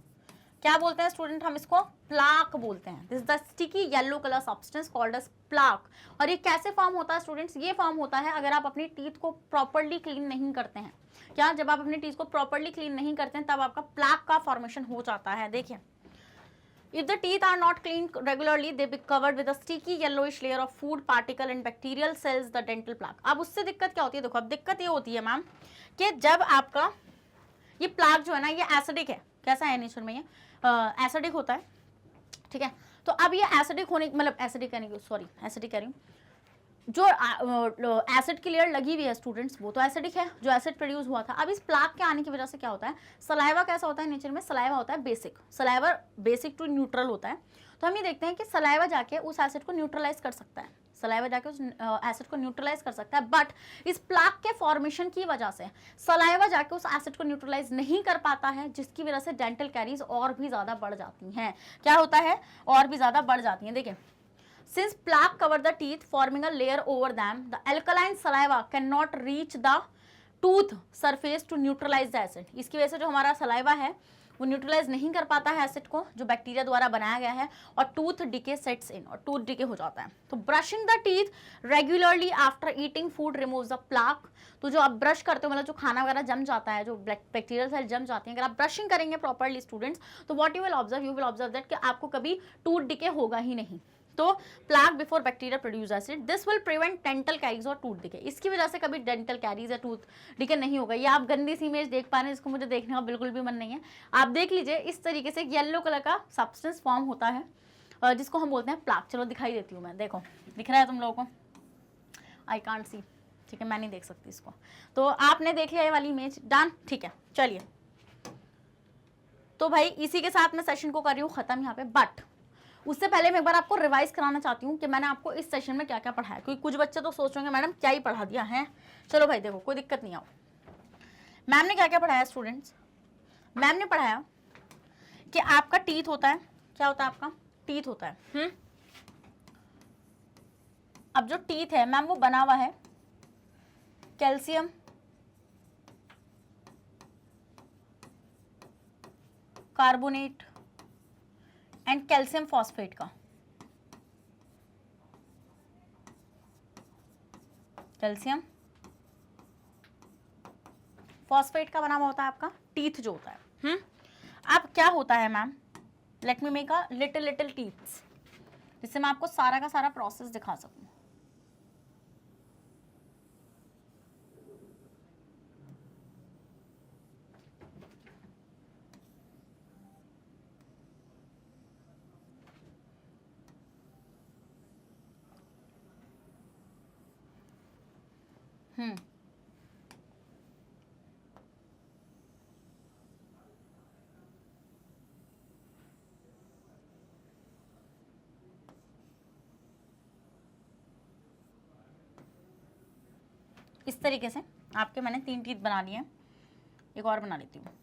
क्या बोलते हैं स्टूडेंट, हम इसको प्लाक बोलते हैं। This the sticky yellow colour substance called as plaque. और ये कैसे फॉर्म होता है स्टूडेंट्स, ये फॉर्म होता है अगर आप अपनी टीथ को प्रॉपर्ली क्लीन नहीं करते हैं। क्या, जब आप अपनी टीथ को प्रॉपर्ली क्लीन नहीं करते हैं तब आपका प्लाक का फॉर्मेशन हो जाता है। देखिए, if the teeth are not cleaned regularly they be covered with a sticky yellowish layer of food particle and bacterial cells, the dental plaque। अब उससे दिक्कत क्या होती है, देखो अब दिक्कत ये होती है मैम कि जब आपका ये प्लाक जो है ना, ये एसिडिक है। कैसा है नेचर में, ये एसिडिक होता है, ठीक है। तो अब ये एसिडिक होने, मतलब एसिडिक कह रही हूँ, जो एसिड की लेयर लगी हुई है स्टूडेंट्स, वो तो एसिडिक है, जो एसिड प्रोड्यूस हुआ था। अब इस प्लाक के आने की वजह से क्या होता है, सलाइवा कैसा होता है नेचर में, सलाइवा होता है basic, saliva basic to neutral होता है। तो हम ये देखते हैं कि सलाइवा जाके उस एसिड को न्यूट्रलाइज कर सकता है, सलाइवा जाके उस एसिड को न्यूट्रलाइज कर सकता है। बट इस प्लाक के फॉर्मेशन की वजह से सलाइवा जाके उस एसिड को न्यूट्रलाइज नहीं कर पाता है, जिसकी वजह से डेंटल कैरीज और भी ज़्यादा बढ़ जाती हैं। क्या होता है, और भी ज़्यादा बढ़ जाती हैं। देखिए, since plaque cover the teeth forming a layer over them, the alkaline saliva cannot reach the tooth surface to neutralize the acid। इसकी वजह से जो हमारा सलाइवा है वो न्यूट्रलाइज नहीं कर पाता है एसिड को, जो बैक्टीरिया द्वारा बनाया गया है, और टूथ डिके सेट्स इन, और टूथ डिके हो जाता है। तो brushing the teeth regularly after eating food removes the plaque. तो जो आप ब्रश करते हो, मतलब जो खाना वगैरह जम जाता है, जो बैक्टीरियल सेल जम जाती हैं, अगर आप ब्रशिंग करेंगे प्रॉपरली स्टूडेंट्स, तो what you will observe that कि आपको कभी टूथ डिके होगा ही नहीं। तो plaque before bacteria produce acid, this will prevent dental caries और टूथ डिके। इसकी वजह से कभी डेंटल कैरीज या टूथ डिके नहीं होगा। ये आप गंदी सी इमेज देख पा रहे हैं, जिसको मुझे देखने का बिल्कुल भी मन नहीं है। आप देख लीजिए, इस तरीके से येलो कलर का सब्सटेंस फॉर्म होता है जिसको हम बोलते हैं प्लाक। चलो दिखाई देती हूँ मैं, देखो दिख रहा है तुम लोगों को, आई कांट सी, ठीक है, मैं नहीं देख सकती इसको। तो आपने देख लिया ये वाली इमेज, डन, ठीक है। चलिए, तो भाई इसी के साथ मैं सेशन को कर रही हूँ खत्म यहाँ पे। बट उससे पहले मैं एक बार आपको रिवाइज कराना चाहती हूँ कि मैंने आपको इस सेशन में क्या क्या पढ़ाया, क्योंकि कुछ बच्चे तो सोच रहे होंगे मैडम क्या ही पढ़ा दिया है। चलो भाई देखो, कोई दिक्कत नहीं आओ। मैम ने क्या क्या पढ़ाया स्टूडेंट्स, मैम ने पढ़ाया कि आपका टीथ होता है, क्या होता है आपका टीथ होता है। अब जो टीथ है मैम वो बना हुआ है calcium carbonate and calcium phosphate का। कैल्शियम फॉस्फेट का बना हुआ होता है आपका टीथ जो होता है। अब क्या होता है ma'am, let me make a little teeths, जिससे मैं आपको सारा का सारा प्रोसेस दिखा सकूं। इस तरीके से आपके मैंने 3 टीथ बना लिए हैं, एक और बना लेती हूँ।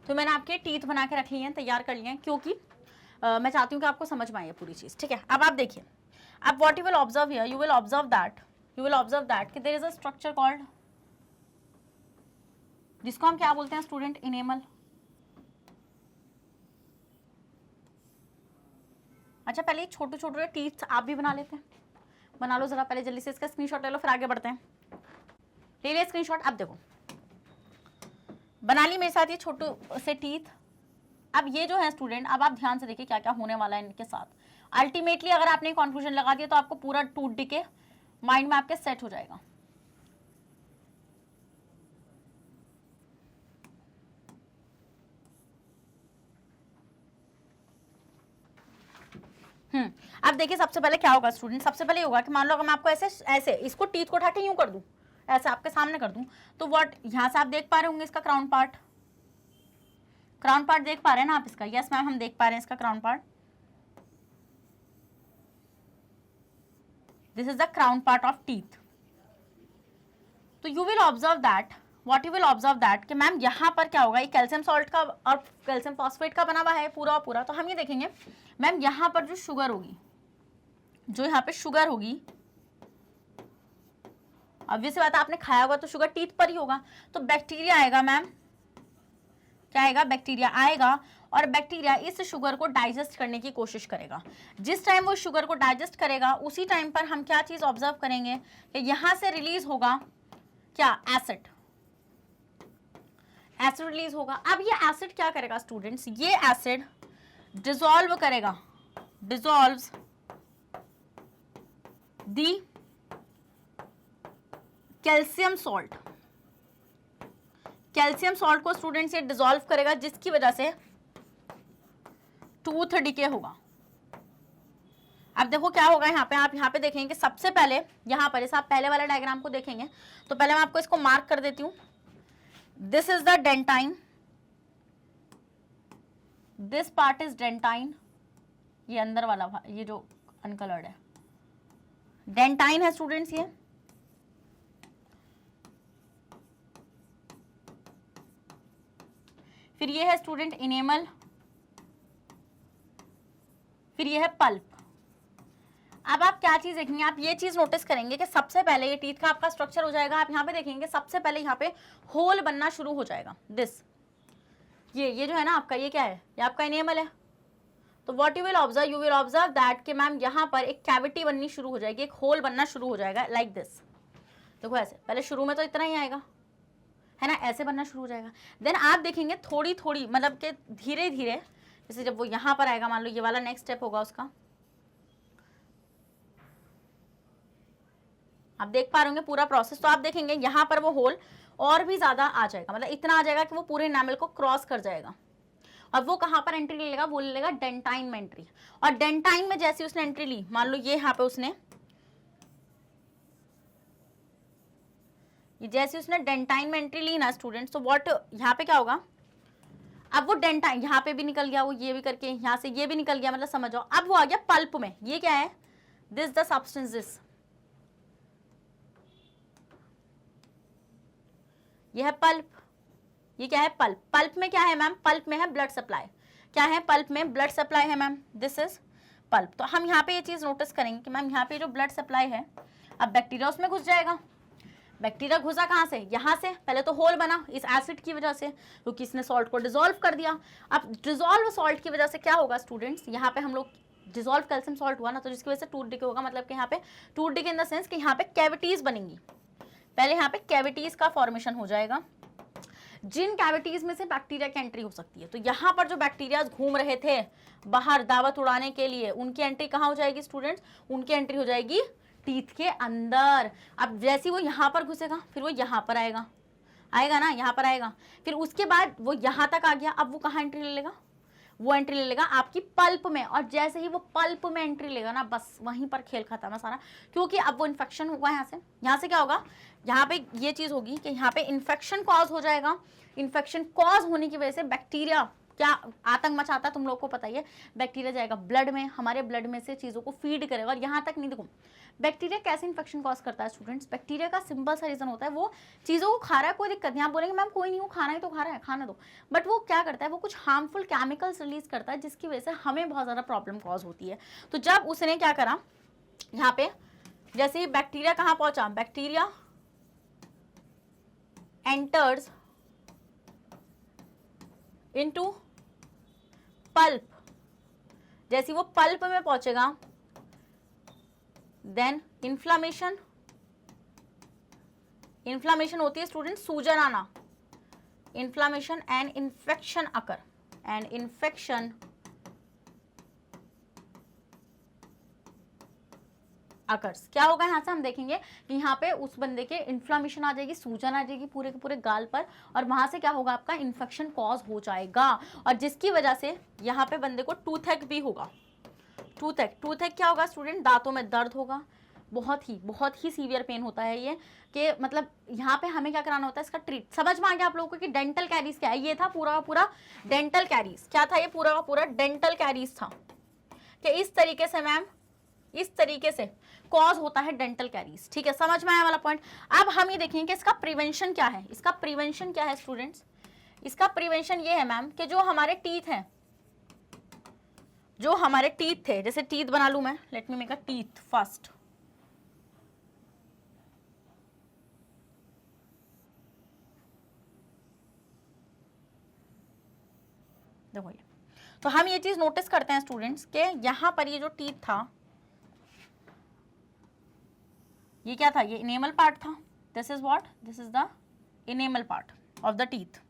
तो मैंने आपके टीथ बना के रख लिए हैं, तैयार कर लिए हैं, क्योंकि मैं चाहती हूँ कि आपको समझ में आए पूरी चीज़, ठीक है। अब आप देखिए, अब what you will observe here, you will observe that कि there is a structure called, जिसको हम क्या बोलते हैं स्टूडेंट, इनेमल। अच्छा, पहले छोटे छोटे टीथ आप भी बना लेते हैं, बना लो जरा पहले जल्दी से, इसका स्क्रीनशॉट ले लो, फिर आगे बढ़ते हैं। ले लिया स्क्रीनशॉट। अब देखो, बना ली मेरे साथ ये छोटे से टीथ। अब ये जो है स्टूडेंट, अब आप ध्यान से देखिए क्या क्या होने वाला है इनके साथ, अल्टीमेटली अगर आपने कॉन्फ्यूजन लगा दिया तो आपको पूरा टूट के माइंड में आपके सेट हो जाएगा। अब देखिए सबसे पहले क्या होगा स्टूडेंट, सबसे पहले होगा कि मान लो अगर मैं आपको ऐसे ऐसे इसको टीथ को उठा के यूं कर दूं, ऐसे आपके सामने कर दूं, तो व्हाट यहां से आप देख पा रहे होंगे इसका क्राउन पार्ट, क्राउन पार्ट देख पा रहे हैं ना आप इसका? यस मैम, हम देख पा रहे हैं इसका crown part. This is the crown part of teeth. तो you will observe that, what you will observe that कि मैम यहाँ पर क्या होगा, ये कैल्शियम सॉल्ट का और कैल्शियम फॉस्फेट का बना हुआ है पूरा पूरा। तो हम ये देखेंगे मैम यहाँ पर जो शुगर होगी, जो यहाँ पे शुगर होगी, ऑब्वियस बात है आपने खाया होगा तो शुगर टीथ पर ही होगा। तो बैक्टीरिया आएगा मैम, क्या आएगा? बैक्टीरिया आएगा और बैक्टीरिया इस शुगर को डाइजेस्ट करने की कोशिश करेगा। जिस टाइम वो शुगर को डाइजेस्ट करेगा उसी टाइम पर हम क्या चीज ऑब्जर्व करेंगे कि यहां से रिलीज होगा क्या? एसिड। एसिड रिलीज होगा। अब ये एसिड क्या करेगा स्टूडेंट्स? ये एसिड डिसॉल्व करेगा, डिसॉल्व्स दी कैल्शियम सॉल्ट। कैल्शियम सॉल्ट को स्टूडेंट्स ये डिसॉल्व करेगा, जिसकी वजह से टूथ डिके होगा। अब देखो क्या होगा यहाँ पे, आप यहाँ पे देखेंगे सबसे पहले यहाँ पर, आप पहले वाला डायग्राम को देखेंगे तो पहले मैं आपको इसको मार्क कर देती हूँ। This is the dentine, this part is dentine, ये अंदर वाला ये जो अनकलर्ड है डेंटाइन है स्टूडेंट्स ये। फिर ये है स्टूडेंट इनेमल, फिर ये है पल्प। अब आप क्या चीज देखेंगे, आप ये चीज नोटिस करेंगे कि सबसे पहले ये टीथ का आपका स्ट्रक्चर हो जाएगा। आप यहाँ पे देखेंगे सबसे पहले यहाँ पे होल बनना शुरू हो जाएगा। दिस ये जो है ना आपका, ये क्या है? ये आपका इनेमल है। तो what you will observe, you will observe that कि मैम यहाँ पर एक कैविटी बननी शुरू हो जाएगी, एक होल बनना शुरू हो जाएगा लाइक दिस। देखो ऐसे, पहले शुरू में तो इतना ही आएगा है ना, ऐसे बनना शुरू हो जाएगा। देन आप देखेंगे थोड़ी थोड़ी मतलब कि धीरे धीरे, जैसे जब वो यहाँ पर आएगा, मान लो ये वाला नेक्स्ट स्टेप होगा उसका, आप देख पा रहे होंगे पूरा प्रोसेस। तो आप देखेंगे यहाँ पर वो होल और भी ज्यादा आ जाएगा, मतलब इतना आ जाएगा कि वो पूरे एनामल को क्रॉस कर जाएगा। और वो कहाँ पर एंट्री ले लेगा? वो ले लेगा डेंटाइन में एंट्री। और डेंटाइन में जैसे उसने एंट्री ली, मान लो ये यहाँ पे उसने, जैसे उसने डेंटाइन में एंट्री ली ना स्टूडेंट्स, तो व्हाट यहाँ पे क्या होगा? अब वो डेंटाइन यहाँ पे भी निकल गया, वो ये भी करके यहाँ से ये भी निकल गया, मतलब समझ जाओ। अब वो आ गया पल्प में। ये क्या है? दिस द सब्सटेंस, दिस ये है पल्प। ये क्या है? पल्प। पल्प में क्या है मैम? पल्प में है ब्लड सप्लाई। क्या है? पल्प में ब्लड सप्लाई है मैम। This is pulp. तो हम यहाँ पे ये चीज नोटिस करेंगे कि मैम यहाँ पे जो ब्लड सप्लाई है, अब बैक्टीरिया उसमें घुस जाएगा। बैक्टीरिया घुसा कहाँ से? यहाँ से। पहले तो होल बना इस एसिड की वजह से, क्योंकि इसने सॉल्ट को डिसॉल्व कर दिया। अब डिसॉल्व सॉल्ट की वजह से क्या होगा स्टूडेंट्स? यहाँ पे हम लोग डिसॉल्व कैल्शियम सॉल्ट हुआ ना, तो जिसकी वजह से टूथ डिके होगा। मतलब कि यहाँ पे tooth decay in the sense कि यहाँ पे कैविटीज बनेंगी। पहले यहाँ पे कैविटीज का फॉर्मेशन हो जाएगा, जिन कैविटीज में से बैक्टीरिया की एंट्री हो सकती है। तो यहाँ पर जो बैक्टीरिया घूम रहे थे बाहर दावत उड़ाने के लिए, उनकी एंट्री कहाँ हो जाएगी स्टूडेंट्स? उनकी एंट्री हो जाएगी टीथ के अंदर। अब जैसे वो यहाँ पर घुसेगा, फिर वो यहाँ पर आएगा, आएगा ना, यहाँ पर आएगा। फिर उसके बाद वो यहाँ तक आ गया। अब वो कहाँ एंट्री ले लेगा? वो एंट्री ले लेगा आपकी पल्प में। और जैसे ही वो पल्प में एंट्री लेगा ना, बस वहीं पर खेल खत्म है सारा, क्योंकि अब वो इन्फेक्शन होगा यहाँ से। यहाँ से क्या होगा? यहाँ पे ये चीज होगी कि यहाँ पे इन्फेक्शन कॉज हो जाएगा। इन्फेक्शन कॉज होने की वजह से बैक्टीरिया क्या आतंक मचाता है तुम लोग को पता ही है। बैक्टीरिया जाएगा ब्लड में, हमारे ब्लड में से चीजों को फीड करेगा। और यहाँ तक नहीं, देखो बैक्टीरिया कैसे इन्फेक्शन कॉज करता है स्टूडेंट्स? बैक्टीरिया का सिंपल सा रीजन होता है, वो चीजों को खा रहा है, कोई दिक्कत नहीं। आप बोलेंगे मैम कोई नहीं, वो खाना ही तो खा रहा है, खाना दो। बट वो क्या करता है? वो कुछ हार्मफुल केमिकल्स रिलीज करता है, जिसकी वजह से हमें बहुत ज्यादा प्रॉब्लम कॉज होती है। तो जब उसने क्या करा, यहाँ पे जैसे ही बैक्टीरिया कहाँ पहुंचा, बैक्टीरिया एंटर्स इनटू पल्प। जैसे वो पल्प में पहुंचेगा, देन इन्फ्लामेशन। इन्फ्लामेशन होती है स्टूडेंट सूजन आना, inflammation and infection occur, and infection occurs. क्या होगा यहाँ से हम देखेंगे कि यहाँ पे उस बंदे के इन्फ्लामेशन आ जाएगी, सूजन आ जाएगी पूरे के पूरे गाल पर, और वहां से क्या होगा, आपका इन्फेक्शन कॉज हो जाएगा, और जिसकी वजह से यहाँ पे बंदे को टूथएक भी होगा। टूथएक क्या होगा स्टूडेंट, दांतों में दर्द होगा, बहुत ही सीवियर पेन होता है ये, कि मतलब यहाँ पे हमें क्या कराना होता है, इसका ट्रीट। समझ में आ गया आप लोगों को कि डेंटल कैरीज क्या है? ये था पूरा का पूरा डेंटल कैरीज। क्या था ये? पूरा का पूरा डेंटल कैरीज था, कि इस तरीके से मैम, इस तरीके से कॉज होता है डेंटल कैरीज। ठीक है, समझ में आया वाला पॉइंट। अब हम ये देखेंगे कि इसका प्रिवेंशन क्या है। इसका प्रिवेंशन क्या है स्टूडेंट्स? इसका प्रिवेंशन ये है मैम कि जो हमारे टीथ हैं, जो हमारे टीथ थे, जैसे टीथ बना लूं मैं, let me make a teeth first. देखो ये, तो हम ये चीज नोटिस करते हैं स्टूडेंट्स के यहां पर ये जो टीथ था, ये क्या था? ये इनेमल पार्ट था। This is what? This is the enamel part of the teeth,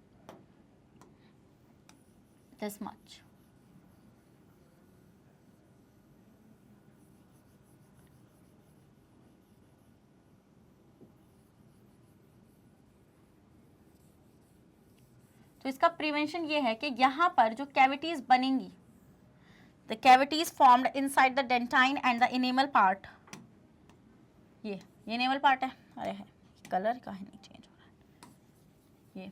this much. तो इसका प्रिवेंशन ये है कि यहाँ पर जो कैविटीज बनेंगी, the cavities formed inside the dentine and the enamel part, ये इनेमल पार्ट है। अरे है, कलर का है, नहीं चेंज हो रहा है। ये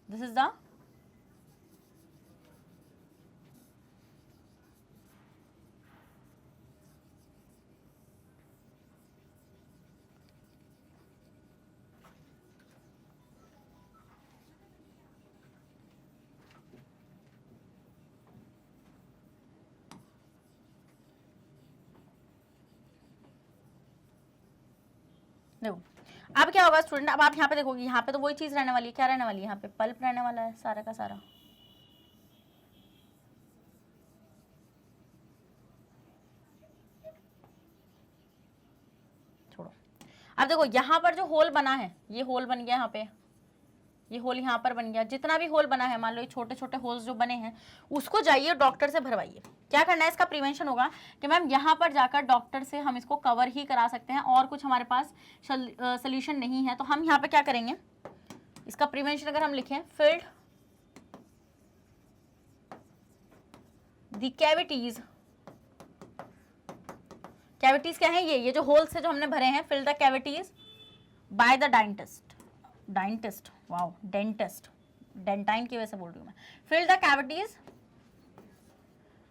दिस इज द देखो, अब क्या होगा स्टूडेंट, अब आप यहाँ पे देखोगे, यहाँ पे तो वही चीज रहने वाली है। क्या रहने वाली है? यहाँ पे पल्प रहने वाला है सारा का सारा। छोड़ो, अब देखो यहाँ पर जो होल बना है, ये होल बन गया यहाँ पे, ये होल यहाँ पर बन गया। जितना भी होल बना है, मान लो ये छोटे छोटे होल्स जो बने हैं, उसको जाइए डॉक्टर से भरवाइए। क्या करना है? इसका प्रिवेंशन होगा कि मैम यहाँ पर जाकर डॉक्टर से हम इसको कवर ही करा सकते हैं, और कुछ हमारे पास सोल्यूशन नहीं है। तो हम यहाँ पे क्या करेंगे, इसका प्रिवेंशन अगर हम लिखें, फिल्ड द कैविटीज, कैविटीज क्या है? ये जो होल्स है जो हमने भरे हैं, fill the cavities by the dentist, wow dentist, dentine की वजह से बोल रही हूँ मैं। Fill the cavities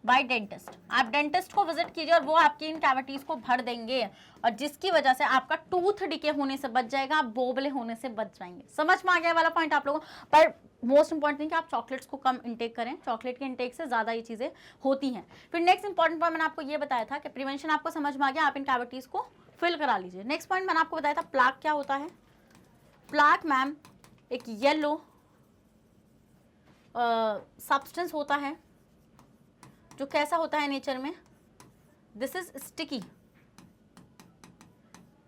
by dentist. आप डेंटिस्ट को विजिट कीजिए और वो आपकी इन कैविटीज को भर देंगे, और जिसकी वजह से आपका टूथ डिके होने से बच जाएगा, आप बोबले होने से बच जाएंगे। समझ में आ गया वाला पॉइंट आप लोगों को? पर मोस्ट इंपॉर्टेंट थिंग कि आप चॉकलेट्स को कम इंटेक करें, चॉकलेट के इंटेक से ज्यादा ये चीजें होती हैं। फिर नेक्स्ट इंपॉर्टेंट पॉइंट मैंने आपको ये बताया था कि प्रिवेंशन आपको समझ में आ गया, आप इन कैविटीज को फिल करा लीजिए। नेक्स्ट पॉइंट मैंने आपको बताया था प्लाक क्या होता है। प्लाक मैम एक येलो सब्सटेंस होता है, जो कैसा होता है नेचर में, दिस इज स्टिकी।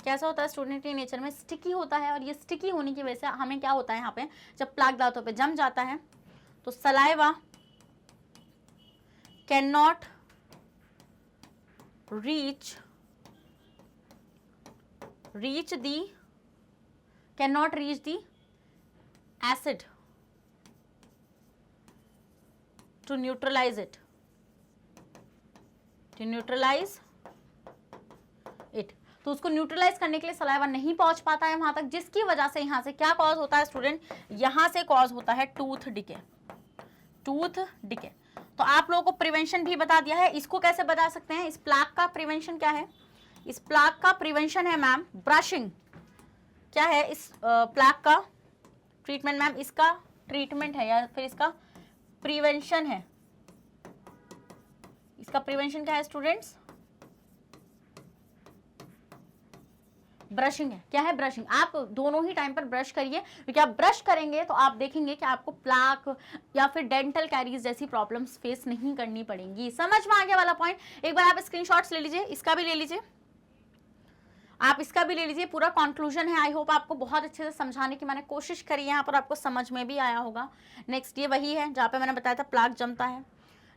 कैसा होता है स्टूडेंट? ये नेचर में स्टिकी होता है, और ये स्टिकी होने की वजह से हमें क्या होता है, यहाँ पे जब प्लाक दांतों पे जम जाता है तो saliva can not reach the acid to neutralize it, तो उसको न्यूट्रलाइज करने के लिए सलाइवा नहीं पहुंच पाता है वहां तक, जिसकी वजह से यहां से क्या कॉज होता है स्टूडेंट? यहां से कॉज होता है टूथ डिके। तो आप लोगों को प्रिवेंशन भी बता दिया है। इसको कैसे बता सकते हैं? इस प्लाक का प्रिवेंशन क्या है? इस प्लाक का प्रिवेंशन है मैम ब्रशिंग। क्या है इस प्लाक का ट्रीटमेंट मैम? इसका ट्रीटमेंट है या फिर इसका प्रिवेंशन है? इसका प्रिवेंशन क्या है स्टूडेंट्स? ब्रशिंग है। क्या है? ब्रशिंग। आप दोनों ही टाइम पर ब्रश करिए, क्योंकि आप ब्रश करेंगे तो आप देखेंगे कि आपको प्लाक या फिर डेंटल कैरीज जैसी प्रॉब्लम्स फेस नहीं करनी पड़ेंगी। समझ में आ गया वाला पॉइंट? एक बार आप स्क्रीनशॉट्स ले लीजिए, इसका भी ले लीजिए, आप इसका भी ले लीजिए। पूरा कंक्लूजन है। आई होप आपको बहुत अच्छे से समझाने की मैंने कोशिश करी है, यहाँ पर आपको समझ में भी आया होगा। नेक्स्ट ये वही है जहाँ पे मैंने बताया था प्लाक जमता है।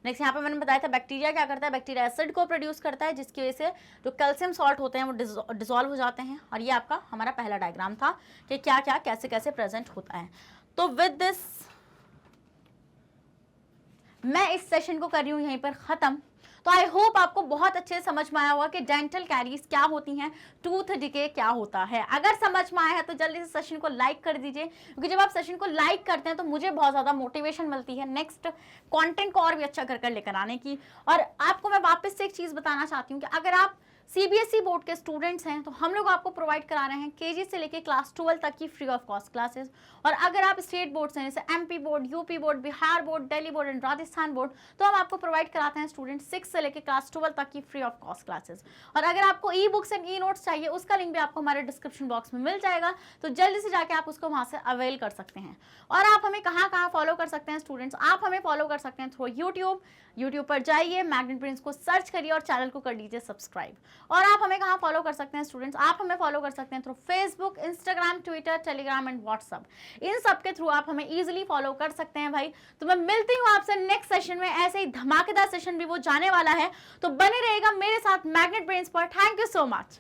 नेक्स्ट यहाँ पे मैंने बताया था बैक्टीरिया क्या करता है, बैक्टीरिया एसिड को प्रोड्यूस करता है जिसकी वजह से जो कैल्शियम सॉल्ट होते हैं वो डिसॉल्व हो जाते हैं। और ये आपका हमारा पहला डायग्राम था कि क्या क्या कैसे कैसे प्रेजेंट होता है। तो विद दिस मैं इस सेशन को कर रही हूँ यहीं पर खत्म। तो आई होप आपको बहुत अच्छे से समझ में आया होगा कि डेंटल कैरीज क्या होती हैं, टूथ डिके क्या होता है। अगर समझ में आया है तो जल्दी से सेशन को लाइक कर दीजिए, क्योंकि जब आप सेशन को लाइक करते हैं तो मुझे बहुत ज़्यादा मोटिवेशन मिलती है नेक्स्ट कंटेंट को और भी अच्छा कर लेकर आने की। और आपको मैं वापस से एक चीज़ बताना चाहती हूँ कि अगर आप सीबीएसई बोर्ड के स्टूडेंट्स हैं तो हम लोग आपको प्रोवाइड करा रहे हैं केजी से लेके क्लास 12 तक की फ्री ऑफ कॉस्ट क्लासेस। और अगर आप स्टेट बोर्ड से जैसे MP board, UP board, Bihar board, Delhi board and Rajasthan board, तो हम आपको प्रोवाइड कराते हैं स्टूडेंट 6 से लेके क्लास 12 तक की फ्री ऑफ कॉस्ट क्लासेस। और अगर आपको e books and e notes चाहिए उसका लिंक भी आपको हमारे डिस्क्रिप्शन बॉक्स में मिल जाएगा, तो जल्दी से जाके आप उसको वहाँ से अवेल कर सकते हैं। और आप हमें कहाँ कहाँ फॉलो कर सकते हैं स्टूडेंट्स, आप हमें फॉलो कर सकते हैं थ्रू यूट्यूब पर जाइए, मैग्नेट ब्रेन्स को सर्च करिए और चैनल को कर लीजिए सब्सक्राइब। और आप हमें कहाँ फॉलो कर सकते हैं स्टूडेंट्स, आप हमें फॉलो कर सकते हैं through Facebook, Instagram, Twitter, Telegram and WhatsApp. इन सब के थ्रू आप हमें इजीली फॉलो कर सकते हैं भाई। तो मैं मिलती हूँ आपसे नेक्स्ट सेशन में, ऐसे ही धमाकेदार सेशन भी वो जाने वाला है, तो बने रहेगा मेरे साथ मैग्नेट ब्रेन्स पर। Thank you so much.